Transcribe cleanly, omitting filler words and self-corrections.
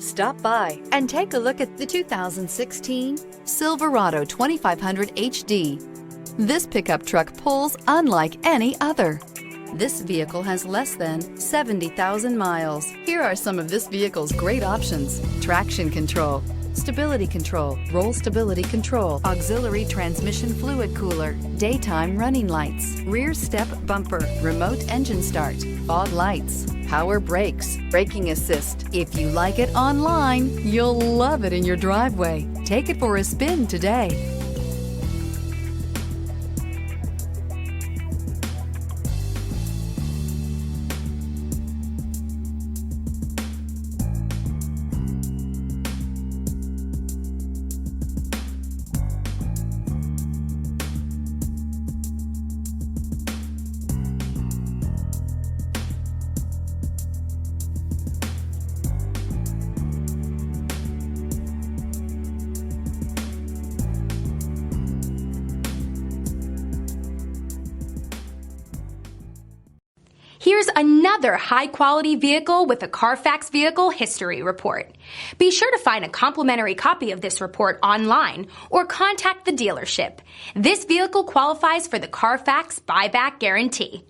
Stop by and take a look at the 2016 Silverado 2500HD. This pickup truck pulls unlike any other. This vehicle has less than 70,000 miles. Here are some of this vehicle's great options: traction control, stability control, roll stability control, auxiliary transmission fluid cooler, daytime running lights, rear step bumper, remote engine start, fog lights, power brakes, braking assist. If you like it online, you'll love it in your driveway. Take it for a spin today. Here's another high-quality vehicle with a Carfax Vehicle History Report. Be sure to find a complimentary copy of this report online or contact the dealership. This vehicle qualifies for the Carfax Buyback Guarantee.